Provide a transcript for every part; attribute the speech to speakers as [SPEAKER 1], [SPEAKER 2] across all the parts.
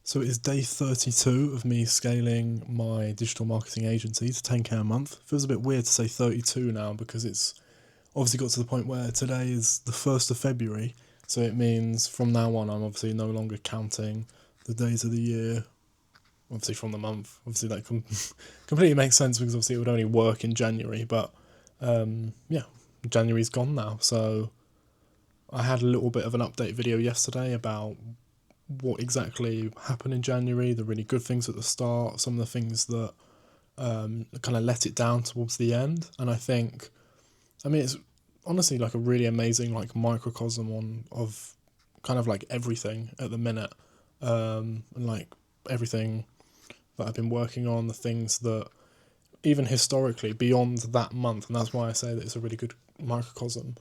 [SPEAKER 1] So it is day 32 of me scaling my digital marketing agency to 10k a month. Feels a bit weird to say 32 now because it's obviously got to the point where today is the 1st of February. So it means from now on, I'm obviously no longer counting the days of the year, obviously from the month. Obviously, that completely makes sense because obviously it would only work in January. But yeah, January's gone now. So I had a little bit of an update video yesterday about what exactly happened in January, the really good things at the start, some of the things that kind of let it down towards the end. And I mean, it's honestly like a really amazing like microcosm of kind of like everything at the minute, and like everything that I've been working on, the things that even historically beyond that month, and that's why I say that it's a really good microcosm.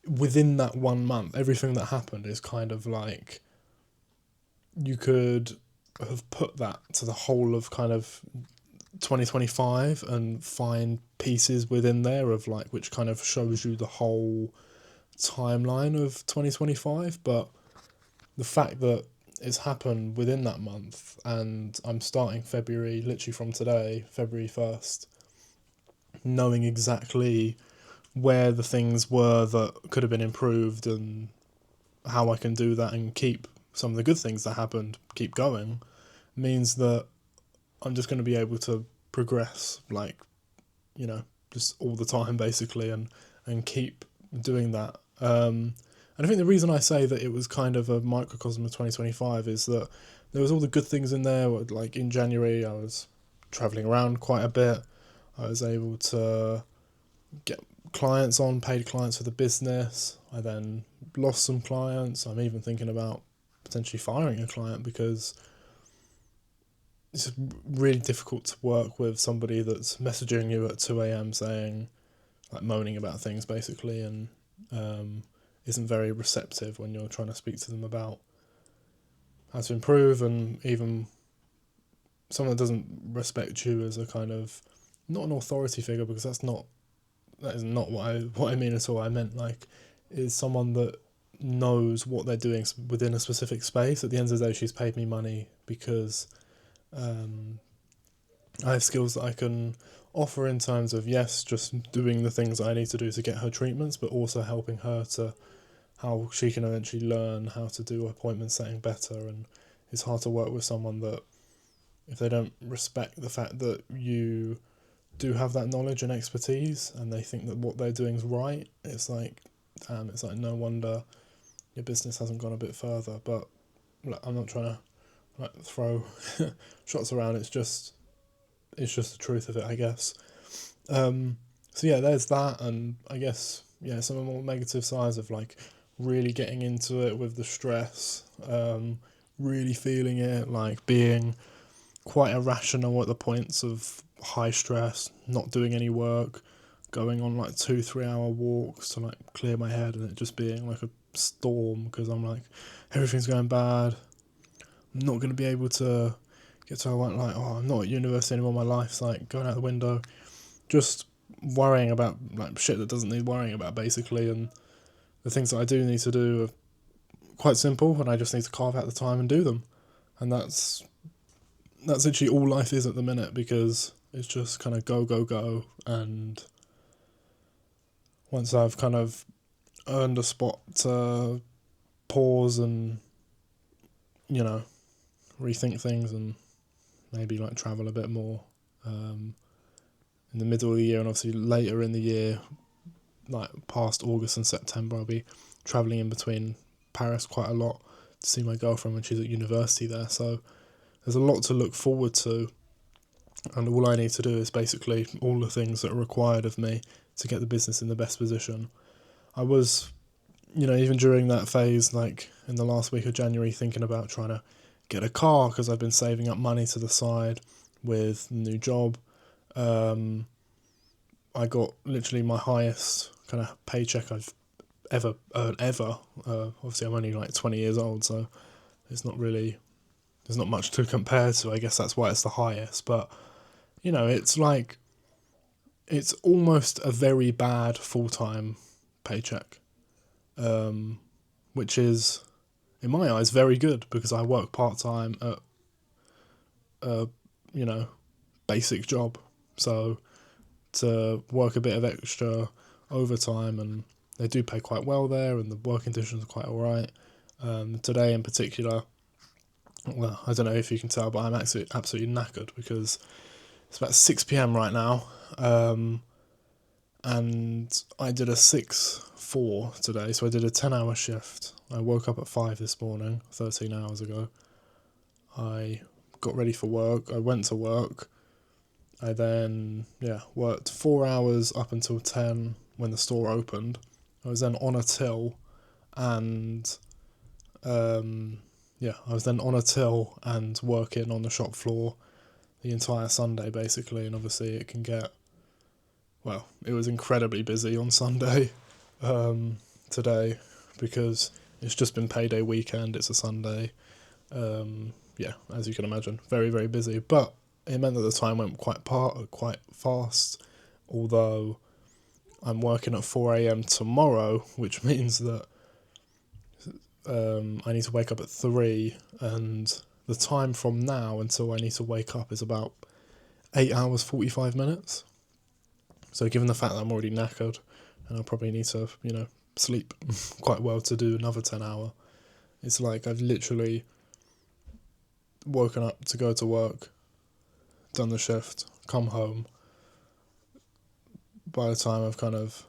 [SPEAKER 1] Within that 1 month, everything that happened is kind of like you could have put that to the whole of kind of 2025 and find pieces within there of like which kind of shows you the whole timeline of 2025. But the fact that it's happened within that month and I'm starting February literally from today, February 1st, knowing exactly where the things were that could have been improved and how I can do that and keep some of the good things that happened keep going, means that I'm just going to be able to progress, like, just all the time basically, and keep doing that. And I think the reason I say that it was kind of a microcosm of 2025 is that there was all the good things in there. Like in January, I was traveling around quite a bit. I was able to get clients on, paid clients for the business. I then lost some clients. I'm even thinking about potentially firing a client because it's really difficult to work with somebody that's messaging you at 2 a.m. saying, like, moaning about things basically, and isn't very receptive when you're trying to speak to them about how to improve, and even someone that doesn't respect you as a kind of, not an authority figure, because that is not what I mean at all. I meant like is someone that knows what they're doing within a specific space. At the end of the day, she's paid me money because I have skills that I can offer in terms of, yes, just doing the things I need to do to get her treatments, but also helping her to how she can eventually learn how to do appointment setting better. And it's hard to work with someone that, if they don't respect the fact that you do have that knowledge and expertise and they think that what they're doing is right, it's like, damn, it's like no wonder your business hasn't gone a bit further. But look, I'm not trying to like throw shots around. It's just the truth of it, I guess. So yeah, there's that, and I guess some of the more negative sides of like really getting into it with the stress, really feeling it, like being quite irrational at the points of high stress, not doing any work, going on like 2-3 hour walks to like clear my head, and it just being like a storm because I'm like, everything's going bad. I'm not going to be able to get to a point like, oh, I'm not at university anymore, my life's like going out the window. Just worrying about like shit that doesn't need worrying about basically, and the things that I do need to do are quite simple, and I just need to carve out the time and do them. And that's literally all life is at the minute, because it's just kind of go, go, go. And once I've kind of earned a spot to pause and, rethink things and maybe like travel a bit more, in the middle of the year, and obviously later in the year, like past August and September, I'll be travelling in between Paris quite a lot to see my girlfriend when she's at university there. So there's a lot to look forward to, and all I need to do is basically all the things that are required of me to get the business in the best position. I was, even during that phase, like in the last week of January, thinking about trying to get a car because I've been saving up money to the side with a new job. I got literally my highest kind of paycheck I've ever earned ever. Obviously, I'm only like 20 years old, so there's not much to compare to. I guess that's why it's the highest. But it's like it's almost a very bad full-time paycheck, which is in my eyes, very good because I work part-time at a, basic job. So to work a bit of extra overtime, and they do pay quite well there, and the working conditions are quite alright. Today in particular, well, I don't know if you can tell, but I'm absolutely knackered because it's about 6 p.m. right now, and I did a 6-4 today, so I did a 10-hour shift. I woke up at 5 this morning, 13 hours ago. I got ready for work, I went to work, I then, worked 4 hours up until 10 when the store opened. I was then on a till, and I was then on a till and working on the shop floor the entire Sunday basically, and obviously it can get, well, it was incredibly busy on Sunday today because it's just been payday weekend, it's a Sunday. As you can imagine, very, very busy, but it meant that the time went quite fast, although I'm working at 4 a.m. tomorrow, which means that I need to wake up at 3, and the time from now until I need to wake up is about 8 hours 45 minutes. So given the fact that I'm already knackered and I'll probably need to, sleep quite well to do another 10 hour, it's like I've literally woken up to go to work, done the shift, come home. By the time I've kind of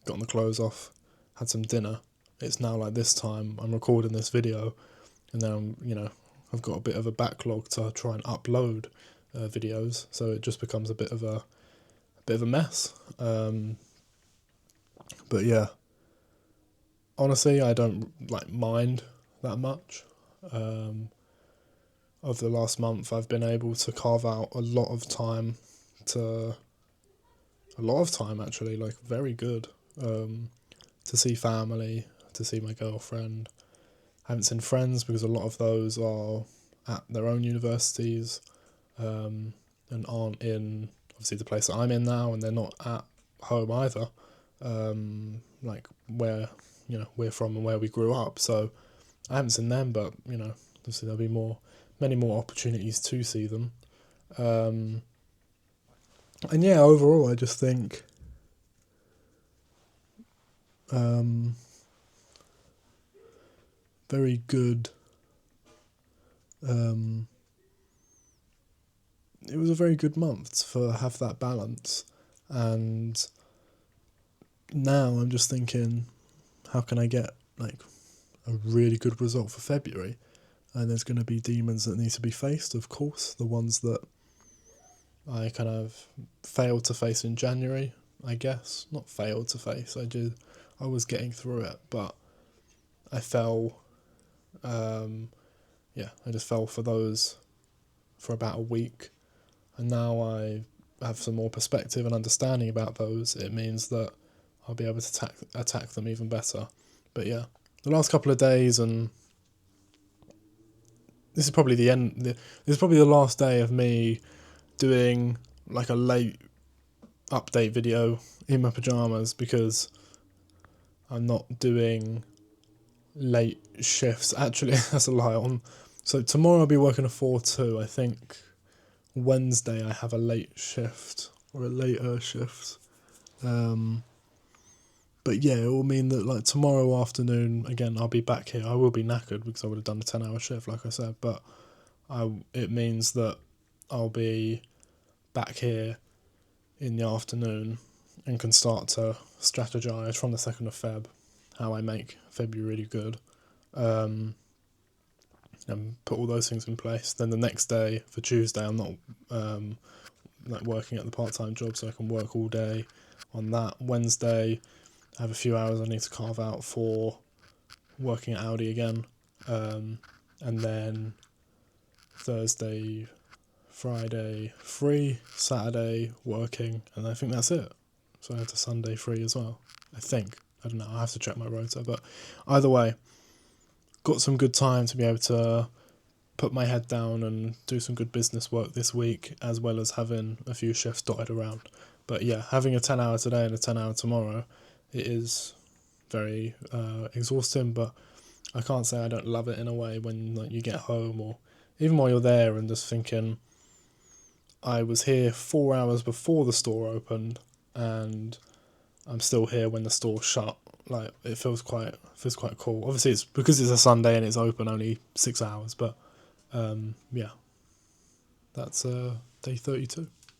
[SPEAKER 1] gotten the clothes off, had some dinner, it's now like this time I'm recording this video, and then I've got a bit of a backlog to try and upload videos, so it just becomes a bit of a mess. But yeah, honestly, I don't mind that much. Over the last month, I've been able to carve out a lot of time actually, like very good, to see family, to see my girlfriend. I haven't seen friends because a lot of those are at their own universities, and aren't in, obviously, the place that I'm in now, and they're not at home either, like where, we're from and where we grew up. So I haven't seen them, but, obviously there'll be many more opportunities to see them. And yeah, overall, I just think very good. It was a very good month to have that balance, and now I'm just thinking, how can I get like a really good result for February? And there's going to be demons that need to be faced, of course, the ones that I kind of failed to face in January, I guess. Not failed to face, I was getting through it, but I fell, I just fell for those for about a week, and now I have some more perspective and understanding about those. It means that I'll be able to attack them even better. But yeah, the last couple of days, and this is probably the end. This is probably the last day of me doing like a late update video in my pajamas, because I'm not doing late shifts. Actually, that's a lie. So tomorrow I'll be working a 4-2. I think Wednesday I have a late shift or a later shift. But yeah, it will mean that like tomorrow afternoon, again, I'll be back here. I will be knackered because I would have done a 10-hour shift, like I said, but it means that I'll be back here in the afternoon and can start to strategise from the 2nd of Feb how I make February really good, and put all those things in place. Then the next day, for Tuesday, I'm not working at the part-time job, so I can work all day on that. Wednesday, I have a few hours I need to carve out for working at Audi again, and then Thursday, Friday free, Saturday working, and I think that's it. So I have the Sunday free as well, I think. I don't know, I have to check my rota, but either way, got some good time to be able to put my head down and do some good business work this week, as well as having a few shifts dotted around. But yeah, having a 10-hour today and a 10-hour tomorrow, it is very exhausting, but I can't say I don't love it in a way when like you get home or even while you're there and just thinking, I was here 4 hours before the store opened and I'm still here when the store shut. Like it feels quite cool. Obviously, it's because it's a Sunday and it's open only 6 hours, but yeah, that's day 32.